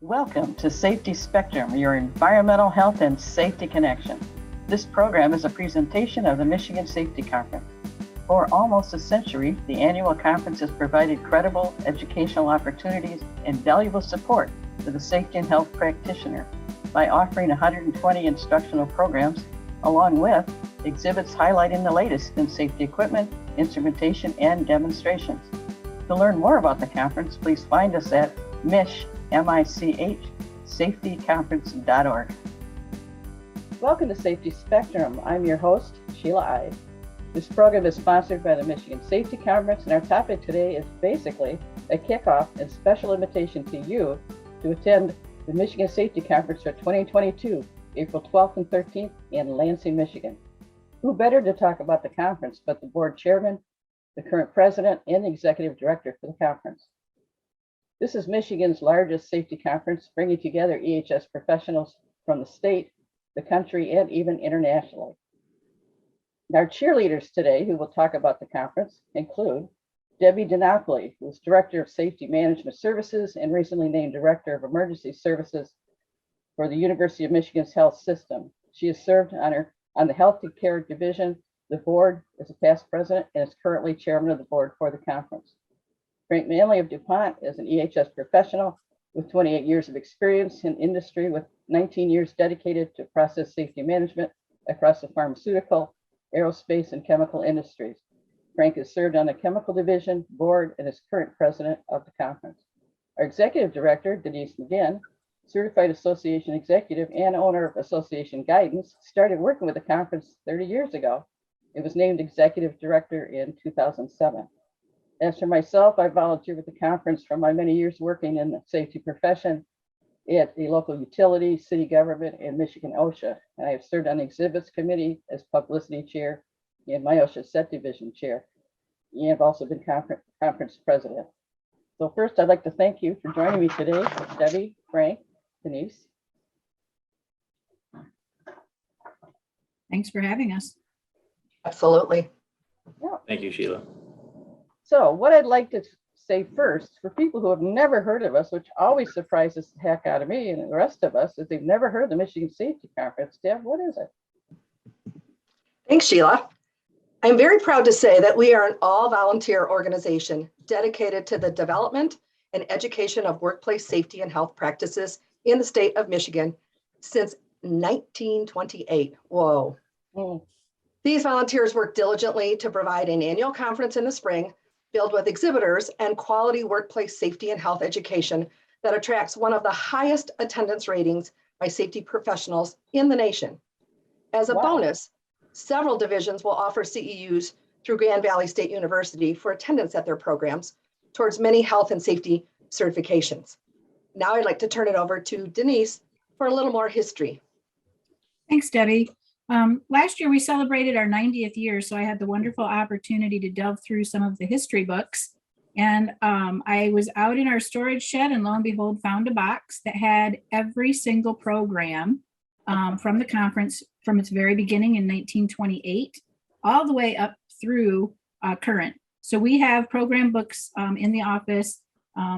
Welcome to Safety Spectrum, your environmental health and safety connection. This program is a presentation of the Michigan Safety Conference. For almost a century, the annual conference has provided credible educational opportunities and valuable support to the safety and health practitioner by offering 120 instructional programs, along with exhibits highlighting the latest in safety equipment, instrumentation, and demonstrations. To learn more about the conference, please find us at MICH, safetyconference.org. Welcome to Safety Spectrum. I'm your host, Sheila I. This program is sponsored by the Michigan Safety Conference, and our topic today is basically a kickoff and special invitation to you to attend the Michigan Safety Conference for 2022, April 12th and 13th in Lansing, Michigan. Who better to talk about the conference but the board chairman, the current president, and the executive director for the conference. This is Michigan's largest safety conference, bringing together EHS professionals from the state, the country, and even internationally. Our cheerleaders today who will talk about the conference include Debbie DiNapoli, who is Director of Safety Management Services and recently named Director of Emergency Services for the University of Michigan's Health System. She has served on the Health Care Division, the board as a past president, and is currently chairman of the board for the conference. Frank Manley of DuPont is an EHS professional with 28 years of experience in industry, with 19 years dedicated to process safety management across the pharmaceutical, aerospace, and chemical industries. Frank has served on the chemical division, board, and is current president of the conference. Our executive director, Denise McGinn, certified association executive and owner of Association Guidance, started working with the conference 30 years ago. It was named executive director in 2007. As for myself, I volunteer with the conference from my many years working in the safety profession at the local utility, city government, and Michigan OSHA. And I have served on the exhibits committee as publicity chair and my OSHA set division chair. And I've also been conference president. So first, I'd like to thank you for joining me today, Debbie, Frank, Denise. Thanks for having us. Absolutely. Yeah. Thank you, Sheila. So what I'd like to say first, for people who have never heard of us, which always surprises the heck out of me and the rest of us, is they've never heard of the Michigan Safety Conference. Deb, what is it? Thanks, Sheila. I'm very proud to say that we are an all-volunteer organization dedicated to the development and education of workplace safety and health practices in the state of Michigan since 1928. Whoa. These volunteers work diligently to provide an annual conference in the spring filled with exhibitors and quality workplace safety and health education that attracts one of the highest attendance ratings by safety professionals in the nation. As a bonus, several divisions will offer CEUs through Grand Valley State University for attendance at their programs towards many health and safety certifications. Now I'd like to turn it over to Denise for a little more history. Thanks, Debbie. Last year we celebrated our 90th year, so I had the wonderful opportunity to delve through some of the history books. And I was out in our storage shed and lo and behold found a box that had every single program from the conference from its very beginning in 1928 all the way up through current. So we have program books in the office.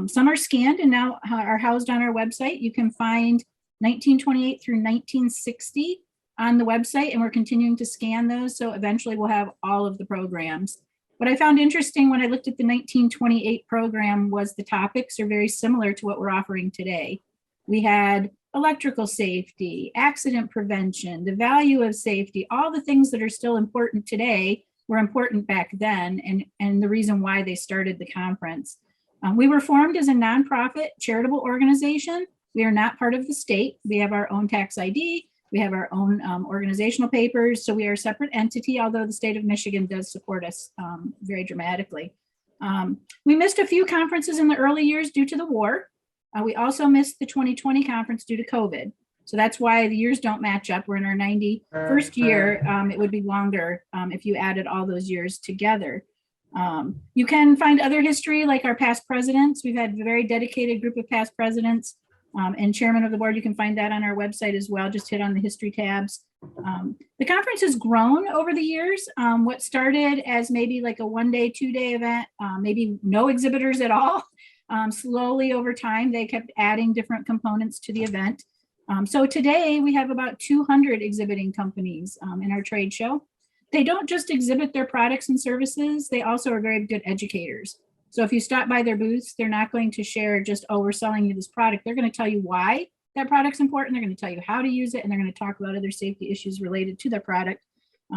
Some are scanned and now are housed on our website. You can find 1928 through 1960 on the website, and we're continuing to scan those. So eventually we'll have all of the programs. What I found interesting when I looked at the 1928 program was the topics are very similar to what we're offering today. We had electrical safety, accident prevention, the value of safety, all the things that are still important today were important back then, and the reason why they started the conference. We were formed as a nonprofit charitable organization. We are not part of the state. We have our own tax ID. We have our own organizational papers, so we are a separate entity, although the state of Michigan does support us very dramatically. We missed a few conferences in the early years due to the war. We also missed the 2020 conference due to COVID. So that's why the years don't match up. We're in our 91st year. It would be longer if you added all those years together. You can find other history like our past presidents. We've had a very dedicated group of past presidents. And chairman of the board, you can find that on our website as well. Just hit on the history tabs. The conference has grown over the years. What started as maybe like a 1-day, 2-day event, maybe no exhibitors at all, Slowly over time, they kept adding different components to the event. So today we have about 200 exhibiting companies in our trade show. They don't just exhibit their products and services, they also are very good educators. So if you stop by their booths, they're not going to share just, oh, we're selling you this product. They're going to tell you why that product's important. They're going to tell you how to use it, and they're going to talk about other safety issues related to their product.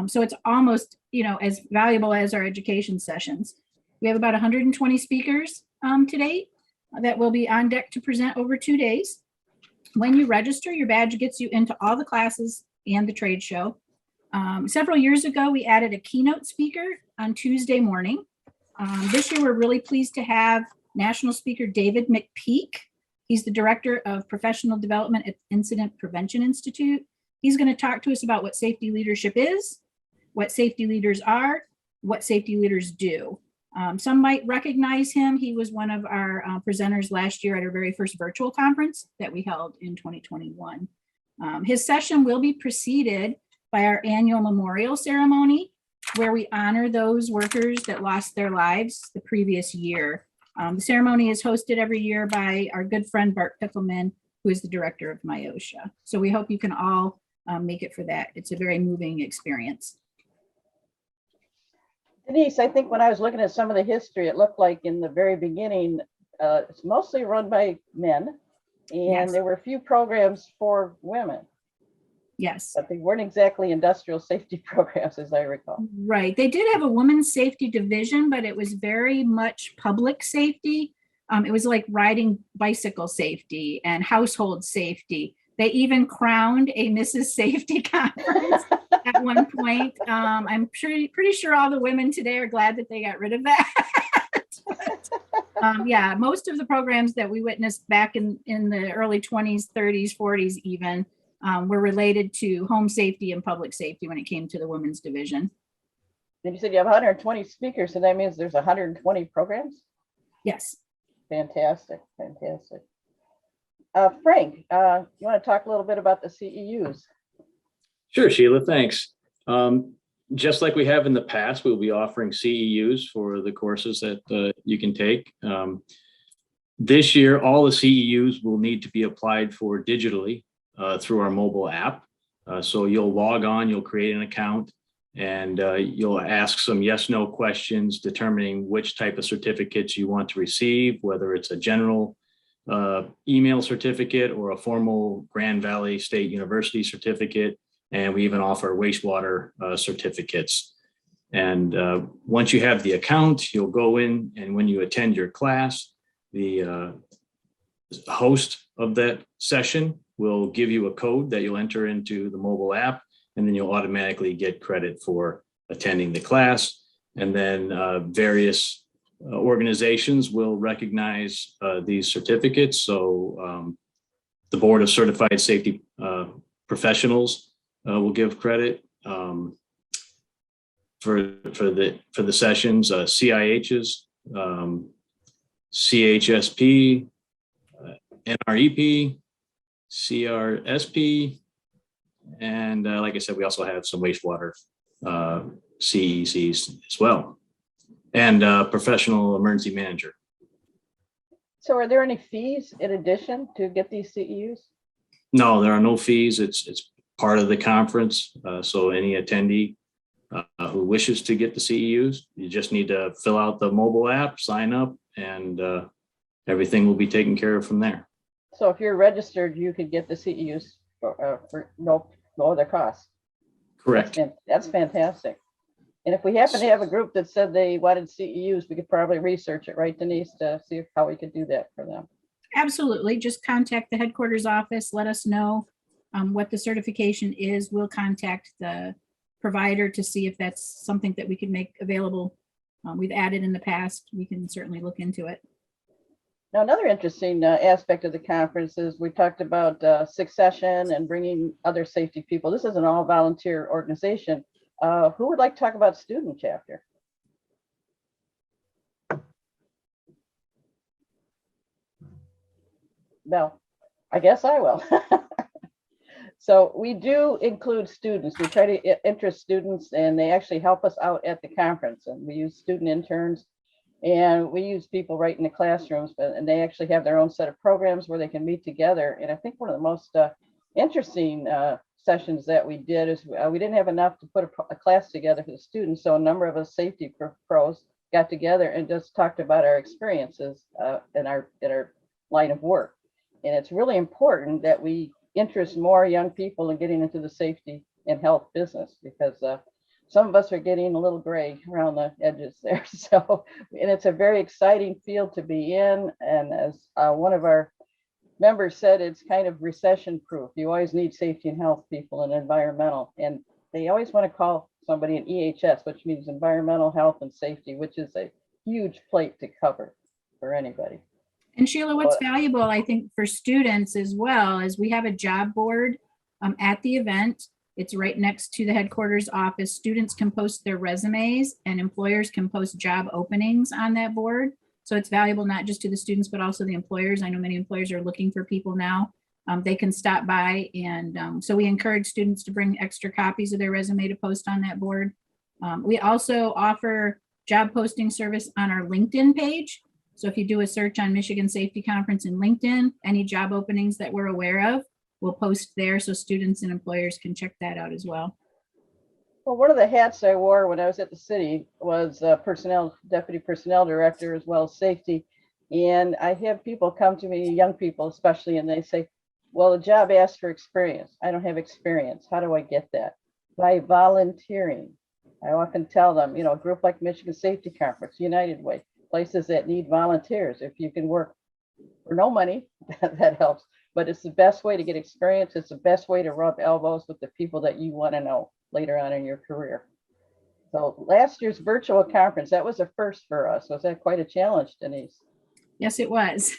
So it's almost, as valuable as our education sessions. We have about 120 speakers to date that will be on deck to present over 2 days. When you register, your badge gets you into all the classes and the trade show. Several years ago, we added a keynote speaker on Tuesday morning. This year, we're really pleased to have national speaker David McPeak. He's the director of professional development at Incident Prevention Institute. He's going to talk to us about what safety leadership is, what safety leaders are, what safety leaders do. Some might recognize him. He was one of our presenters last year at our very first virtual conference that we held in 2021. His session will be preceded by our annual memorial ceremony, where we honor those workers that lost their lives the previous year. The ceremony is hosted every year by our good friend Bart Pickelman, who is the director of MIOSHA. So we hope you can all make it for that. It's a very moving experience. Denise, I think when I was looking at some of the history, it looked like in the very beginning, it's mostly run by men, and Yes. there were a few programs for women, Yes. but they weren't exactly industrial safety programs, as I recall. Right. They did have a women's safety division, but it was very much public safety. It was like riding bicycle safety and household safety. They even crowned a Mrs. Safety conference at one point. I'm pretty sure all the women today are glad that they got rid of that. But, yeah, most of the programs that we witnessed back in the early 20s, 30s, 40s even were related to home safety and public safety when it came to the women's division. And you said you have 120 speakers, so that means there's 120 programs? Yes. Fantastic, fantastic. Frank, you want to talk a little bit about the CEUs? Sure, Sheila, thanks. Just like we have in the past, we'll be offering CEUs for the courses that you can take. This year, all the CEUs will need to be applied for digitally through our mobile app. So you'll log on, you'll create an account, and you'll ask some yes/no questions determining which type of certificates you want to receive, whether it's a general email certificate or a formal Grand Valley State University certificate. And we even offer wastewater certificates. And once you have the account, you'll go in, and when you attend your class, the host of that session will give you a code that you'll enter into the mobile app, and then you'll automatically get credit for attending the class. And then various organizations will recognize these certificates. So the Board of Certified Safety Professionals will give credit for the sessions. CIHs, CHSP, NREP, CRSP, and like I said, we also have some wastewater CECs as well, and professional emergency manager. So are there any fees in addition to get these CEUs? No, there are no fees. It's part of the conference. So any attendee who wishes to get the CEUs, you just need to fill out the mobile app, sign up, and everything will be taken care of from there. So if you're registered, you could get the CEUs for no other cost. Correct. That's fantastic. And if we happen to have a group that said they wanted CEUs, we could probably research it, right, Denise, to see how we could do that for them. Absolutely. Just contact the headquarters office. Let us know what the certification is. We'll contact the provider to see if that's something that we can make available. We've added in the past. We can certainly look into it. Now, another interesting aspect of the conference is we talked about succession and bringing other safety people. This is an all-volunteer organization. Who would like to talk about student chapter? Well, I guess I will. So we do include students. We try to interest students, and they actually help us out at the conference. And we use student interns. And we use people right in the classrooms, and they actually have their own set of programs where they can meet together. And I think one of the most interesting sessions that we did is we didn't have enough to put a class together for the students. So a number of us safety pros got together and just talked about our experiences in our line of work. And it's really important that we interest more young people in getting into the safety and health business, because some of us are getting a little gray around the edges there. So, and it's a very exciting field to be in. And as one of our members said, it's kind of recession proof. You always need safety and health people and environmental. And they always want to call somebody an EHS, which means environmental health and safety, which is a huge plate to cover for anybody. And Sheila, what's valuable, I think, for students as well, is we have a job board at the event. It's right next to the headquarters office. Students can post their resumes and employers can post job openings on that board. So it's valuable not just to the students, but also the employers. I know many employers are looking for people now. They can stop by. And so we encourage students to bring extra copies of their resume to post on that board. We also offer job posting service on our LinkedIn page. So if you do a search on Michigan Safety Conference in LinkedIn, any job openings that we're aware of, we'll post there so students and employers can check that out as well. Well, one of the hats I wore when I was at the city was deputy personnel director, as well as safety. And I have people come to me, young people especially, and they say, well, the job asks for experience. I don't have experience. How do I get that? By volunteering. I often tell them, a group like Michigan Safety Conference, United Way, places that need volunteers. If you can work for no money, that helps. But it's the best way to get experience. It's the best way to rub elbows with the people that you want to know later on in your career. So last year's virtual conference, that was a first for us. Was that quite a challenge, Denise? Yes, it was.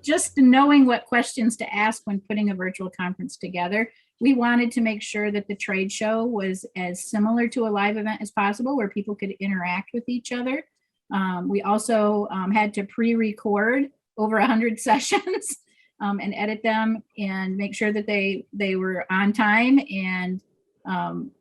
just knowing what questions to ask when putting a virtual conference together. We wanted to make sure that the trade show was as similar to a live event as possible, where people could interact with each other. We also had to pre-record over 100 sessions and edit them and make sure that they were on time. And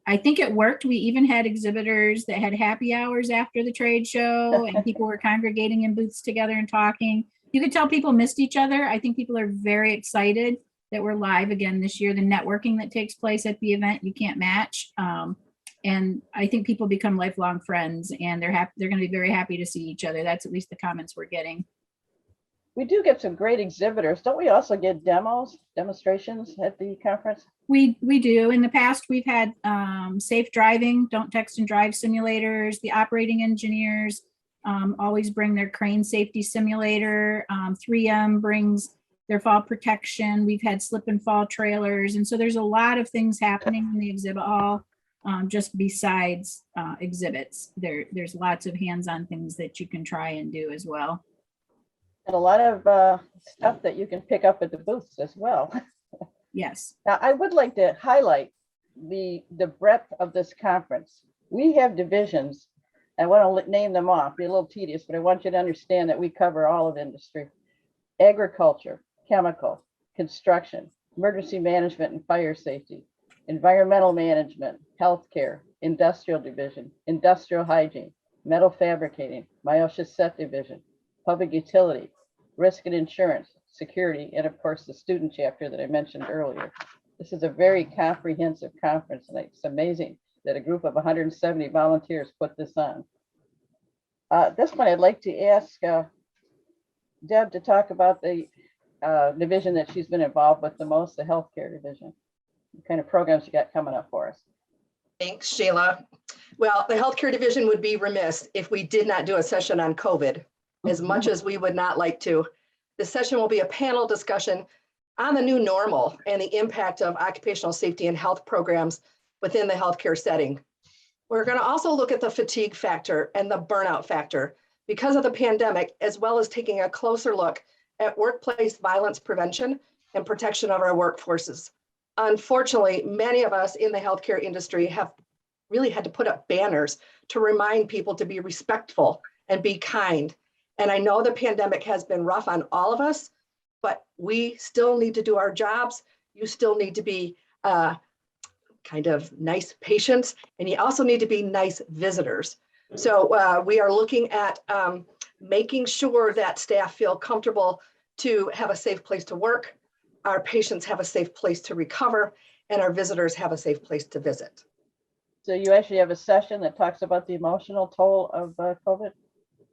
I think it worked. We even had exhibitors that had happy hours after the trade show, and people were congregating in booths together and talking. You could tell people missed each other. I think people are very excited that we're live again this year. The networking that takes place at the event, you can't match. And I think people become lifelong friends, and they're going to be very happy to see each other. That's at least the comments we're getting. We do get some great exhibitors. Don't we also get demonstrations at the conference? We do. In the past, we've had safe driving, don't text and drive simulators. The operating engineers always bring their crane safety simulator. 3M brings their fall protection. We've had slip and fall trailers. And so there's a lot of things happening in the exhibit hall. Just besides exhibits, there's lots of hands-on things that you can try and do as well. And a lot of stuff that you can pick up at the booths as well. Yes. Now, I would like to highlight the breadth of this conference. We have divisions. I want to name them off, be a little tedious, but I want you to understand that we cover all of industry: agriculture, chemical, construction, emergency management and fire safety, environmental management, healthcare, industrial division, industrial hygiene, metal fabricating, Myoshasset division, public utility, risk and insurance, security, and of course the student chapter that I mentioned earlier. This is a very comprehensive conference, and it's amazing that a group of 170 volunteers put this on. At this point, I'd like to ask Deb to talk about the division that she's been involved with the most, the healthcare division. What kind of programs you got coming up for us? Thanks, Sheila. Well, the healthcare division would be remiss if we did not do a session on COVID, as much as we would not like to. This session will be a panel discussion on the new normal and the impact of occupational safety and health programs within the healthcare setting. We're going to also look at the fatigue factor and the burnout factor because of the pandemic, as well as taking a closer look at workplace violence prevention and protection of our workforces. Unfortunately, many of us in the healthcare industry have really had to put up banners to remind people to be respectful and be kind. And I know the pandemic has been rough on all of us, but we still need to do our jobs. You still need to be kind of nice patients, and you also need to be nice visitors. So we are looking at making sure that staff feel comfortable to have a safe place to work, our patients have a safe place to recover, and our visitors have a safe place to visit. So you actually have a session that talks about the emotional toll of COVID?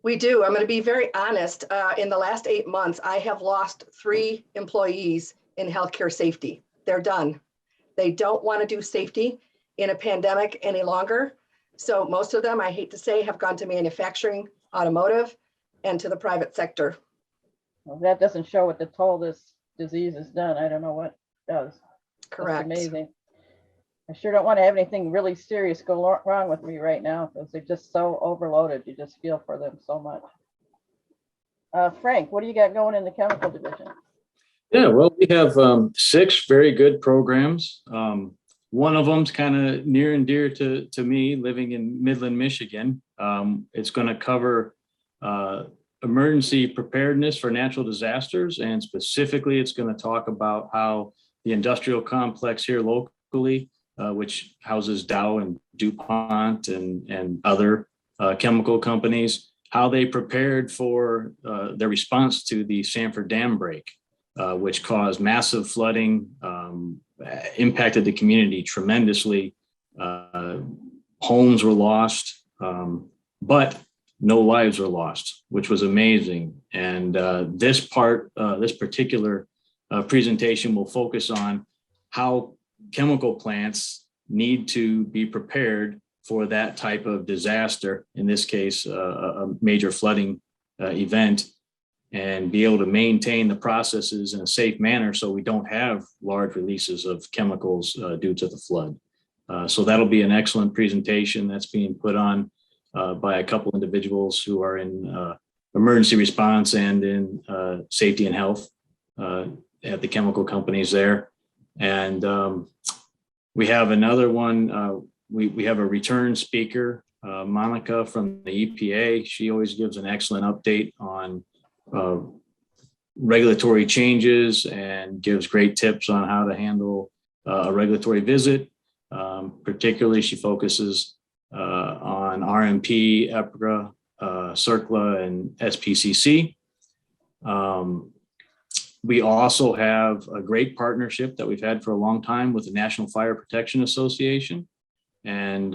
We do. I'm going to be very honest. In the last 8 months, I have lost 3 employees in healthcare safety. They're done. They don't want to do safety in a pandemic any longer. So most of them, I hate to say, have gone to manufacturing, automotive, and to the private sector. Well, that doesn't show what the toll this disease has done. I don't know what does. Correct. That's amazing. I sure don't want to have anything really serious go wrong with me right now because they're just so overloaded. You just feel for them so much. Frank, what do you got going in the chemical division? Yeah, well, we have 6 very good programs. One of them's kind of near and dear to me, living in Midland, Michigan. It's going to cover emergency preparedness for natural disasters, and specifically, it's going to talk about how the industrial complex here locally, which houses Dow and DuPont and other chemical companies, how they prepared for their response to the Sanford Dam break, which caused massive flooding, impacted the community tremendously. Homes were lost, but no lives were lost, which was amazing. And this particular presentation will focus on how chemical plants need to be prepared for that type of disaster, in this case, a major flooding event, and be able to maintain the processes in a safe manner so we don't have large releases of chemicals due to the flood. So that'll be an excellent presentation that's being put on by a couple individuals who are in emergency response and in safety and health at the chemical companies there. And we have another one. We have a return speaker, Monica from the EPA. She always gives an excellent update on regulatory changes and gives great tips on how to handle a regulatory visit. Particularly, she focuses on RMP, EPRA, CERCLA, and SPCC. We also have a great partnership that we've had for a long time with the National Fire Protection Association. And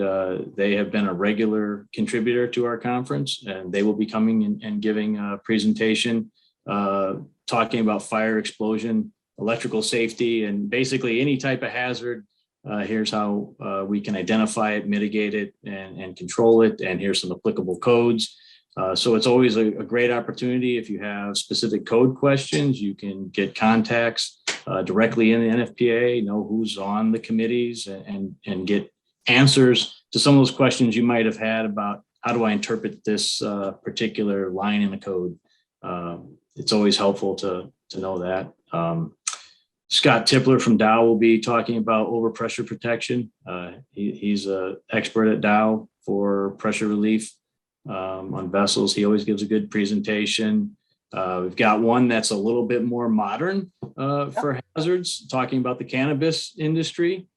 they have been a regular contributor to our conference, and they will be coming and giving a presentation talking about fire, explosion, electrical safety, and basically any type of hazard. Here's how we can identify it, mitigate it, and control it. And here's some applicable codes. So it's always a great opportunity. If you have specific code questions, you can get contacts directly in the NFPA, know who's on the committees, and get answers to some of those questions you might have had about how do I interpret this particular line in the code. It's always helpful to know that. Scott Tippler from Dow will be talking about overpressure protection. He's an expert at Dow for pressure relief on vessels. He always gives a good presentation. We've got one that's a little bit more modern for hazards, talking about the cannabis industry.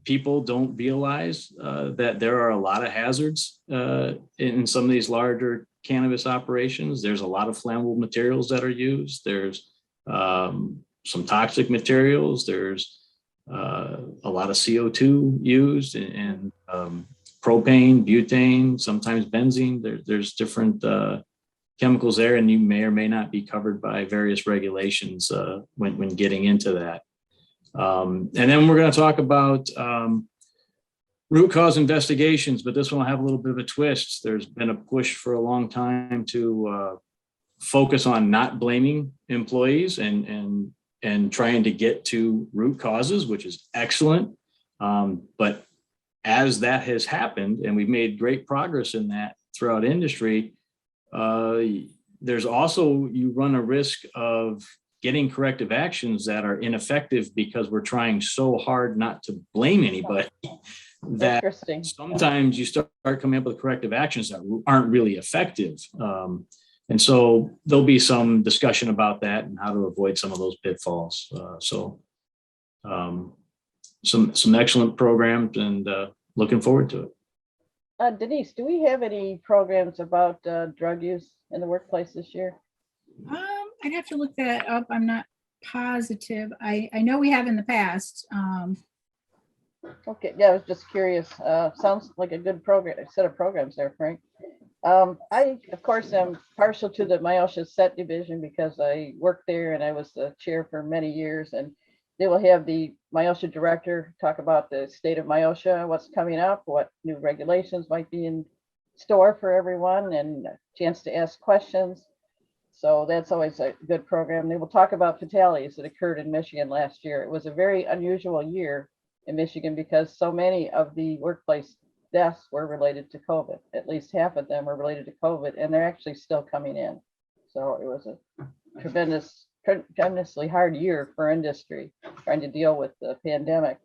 People don't realize that there are a lot of hazards in some of these larger cannabis operations. There's a lot of flammable materials that are used. There's some toxic materials. There's a lot of CO2 used, and propane, butane, sometimes benzene. There's different chemicals there, and you may or may not be covered by various regulations when getting into that. And then we're going to talk about root cause investigations, but this one will have a little bit of a twist. There's been a push for a long time to focus on not blaming employees and trying to get to root causes, which is excellent. But as that has happened, and we've made great progress in that throughout industry, there's also, you run a risk of getting corrective actions that are ineffective because we're trying so hard not to blame anybody that sometimes you start coming up with corrective actions that aren't really effective. And so there'll be some discussion about that and how to avoid some of those pitfalls. Some excellent programs, and looking forward to it. Denise, do we have any programs about drug use in the workplace this year? I'd have to look that up. I'm not positive. I know we have in the past. Okay, yeah, I was just curious. Sounds like a good program, a set of programs there, Frank. I, of course, am partial to the Myosha Set Division because I worked there and I was the chair for many years. And they will have the Myosha director talk about the state of Myosha, what's coming up, what new regulations might be in store for everyone, and a chance to ask questions. So that's always a good program. They will talk about fatalities that occurred in Michigan last year. It was a very unusual year in Michigan because so many of the workplace deaths were related to COVID. At least half of them were related to COVID, and they're actually still coming in. So it was a tremendously hard year for industry trying to deal with the pandemic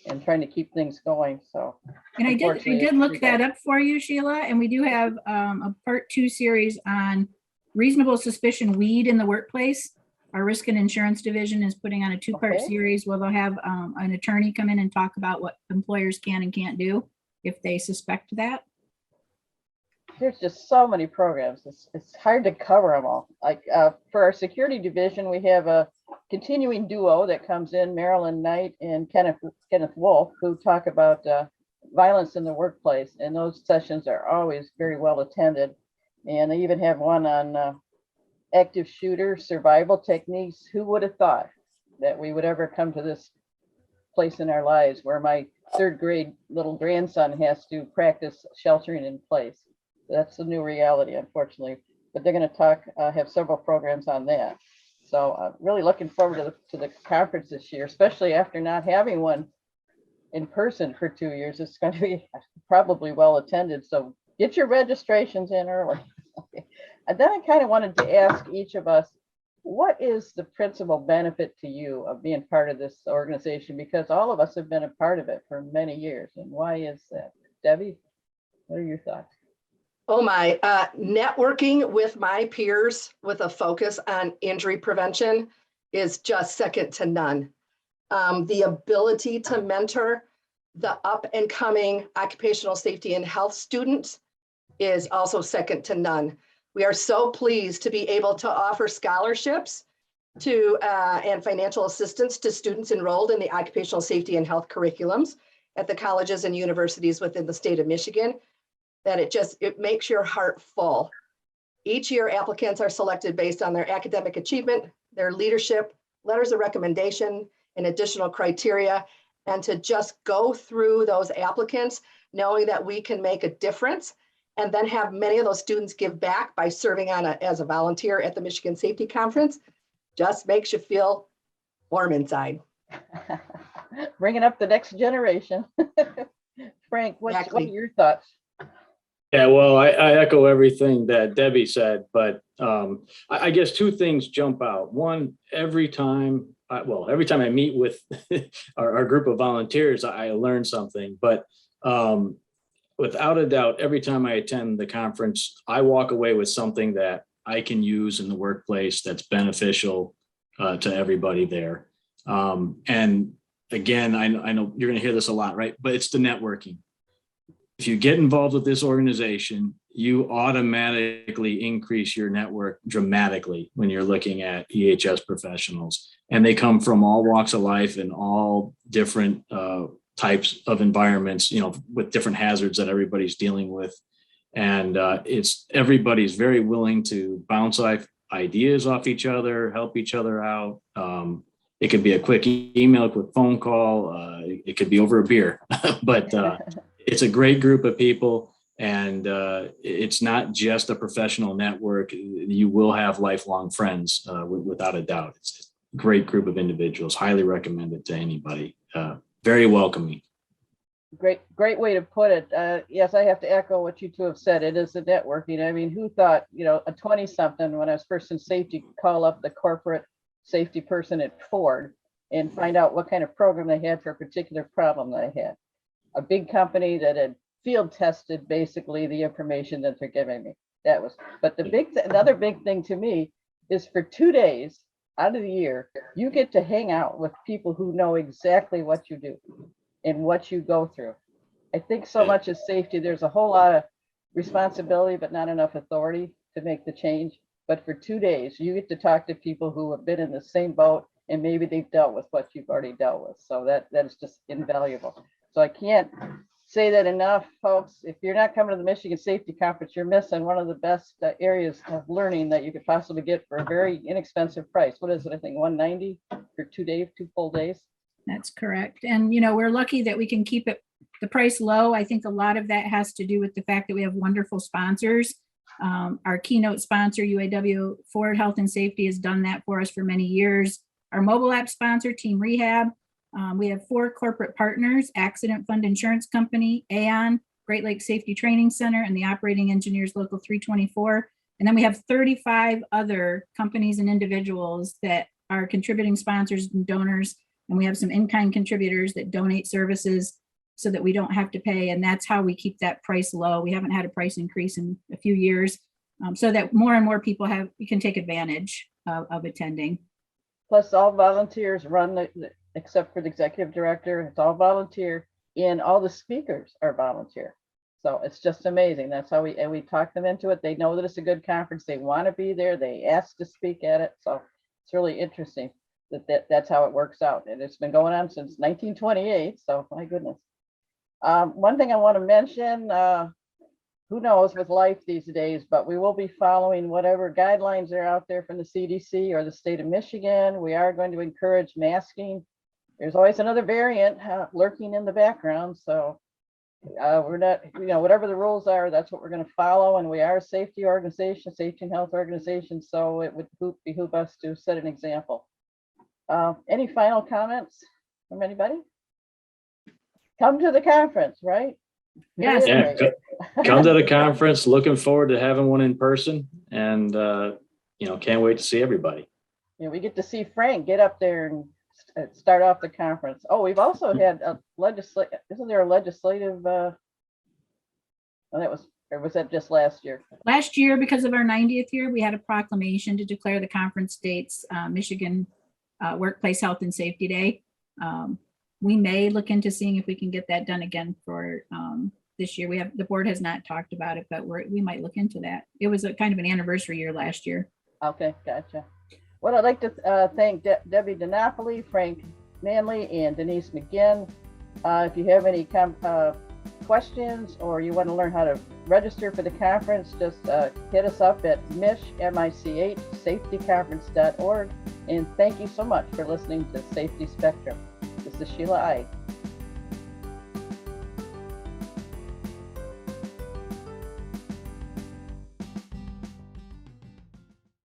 and trying to keep things going. So, And I did look that up for you, Sheila, and we do have a part 2 series on reasonable suspicion weed in the workplace. Our risk and insurance division is putting on a 2-part series where they'll have an attorney come in and talk about what employers can and can't do if they suspect that. There's just so many programs. It's hard to cover them all. Like for our security division, we have a continuing duo that comes in, Marilyn Knight and Kenneth Wolf, who talk about violence in the workplace. And those sessions are always very well attended. And they even have one on active shooter survival techniques. Who would have thought that we would ever come to this place in our lives where my 3rd grade little grandson has to practice sheltering in place? That's the new reality, unfortunately. But they're going to have several programs on that. So really looking forward to the conference this year, especially after not having one in person for 2 years. It's going to be probably well attended. So get your registrations in early. And then I kind of wanted to ask each of us, what is the principal benefit to you of being part of this organization? Because all of us have been a part of it for many years. And why is that? Debbie, what are your thoughts? Oh my, networking with my peers with a focus on injury prevention is just second to none. The ability to mentor the up and coming occupational safety and health students is also second to none. We are so pleased to be able to offer scholarships to and financial assistance to students enrolled in the occupational safety and health curriculums at the colleges and universities within the state of Michigan, that it makes your heart full. Each year, applicants are selected based on their academic achievement, their leadership, letters of recommendation, and additional criteria. And to just go through those applicants, knowing that we can make a difference, and then have many of those students give back by serving as a volunteer at the Michigan Safety Conference, just makes you feel warm inside. Bringing up the next generation. Frank, what are your thoughts? Yeah, well, I echo everything that Debbie said, but I guess 2 things jump out. One, every time I meet with our group of volunteers, I learn something. But without a doubt, every time I attend the conference, I walk away with something that I can use in the workplace that's beneficial to everybody there. And again, I know you're going to hear this a lot, right? But it's the networking. If you get involved with this organization, you automatically increase your network dramatically when you're looking at EHS professionals. And they come from all walks of life and all different types of environments, with different hazards that everybody's dealing with. And everybody's very willing to bounce ideas off each other, help each other out. It could be a quick email, a quick phone call. It could be over a beer, but it's a great group of people. And it's not just a professional network. You will have lifelong friends without a doubt. It's a great group of individuals. Highly recommend it to anybody. Very welcoming. Great way to put it. Yes, I have to echo what you two have said. It is the networking. I mean, who thought, a 20-something when I was first in safety, call up the corporate safety person at Ford and find out what kind of program they had for a particular problem that I had. A big company that had field tested basically the information that they're giving me. But another big thing to me is for 2 days out of the year, you get to hang out with people who know exactly what you do and what you go through. I think so much is safety. There's a whole lot of responsibility, but not enough authority to make the change. But for 2 days, you get to talk to people who have been in the same boat, and maybe they've dealt with what you've already dealt with. So that is just invaluable. So I can't say that enough, folks. If you're not coming to the Michigan Safety Conference, you're missing one of the best areas of learning that you could possibly get for a very inexpensive price. What is it? I think $190 for 2 days, 2 full days. That's correct. And, we're lucky that we can keep the price low. I think a lot of that has to do with the fact that we have wonderful sponsors. Our keynote sponsor, UAW Ford Health and Safety, has done that for us for many years. Our mobile app sponsor, Team Rehab. We have 4 corporate partners: Accident Fund Insurance Company, Aon, Great Lakes Safety Training Center, and the Operating Engineers Local 324. And then we have 35 other companies and individuals that are contributing sponsors and donors. And we have some in-kind contributors that donate services so that we don't have to pay. And that's how we keep that price low. We haven't had a price increase in a few years, so that more and more people can take advantage of attending. Plus, all volunteers run except for the executive director. It's all volunteer, and all the speakers are volunteer. So it's just amazing. That's how we talk them into it. They know that it's a good conference. They want to be there. They ask to speak at it. So it's really interesting that's how it works out. And it's been going on since 1928. So my goodness. One thing I want to mention, who knows with life these days, but we will be following whatever guidelines are out there from the CDC or the state of Michigan. We are going to encourage masking. There's always another variant lurking in the background. So we're not, whatever the rules are, that's what we're going to follow. And we are a safety organization, safety and health organization. So it would behoove us to set an example. Any final comments from anybody? Come to the conference, right? Yes. Yeah, come to the conference. Looking forward to having one in person, and can't wait to see everybody. We get to see Frank get up there and start off the conference. Oh, we've also had a isn't there a legislative? Or was that just last year? Last year, because of our 90th year, we had a proclamation to declare the conference dates Michigan Workplace Health and Safety Day. We may look into seeing if we can get that done again for this year. The board has not talked about it, but we might look into that. It was a kind of an anniversary year last year. Okay, gotcha. Well, I'd like to thank Debbie DiNapoli, Frank Manley, and Denise McGinn. If you have any questions or you want to learn how to register for the conference, just hit us up at safetyconference.org. And thank you so much for listening to Safety Spectrum. This is Sheila I.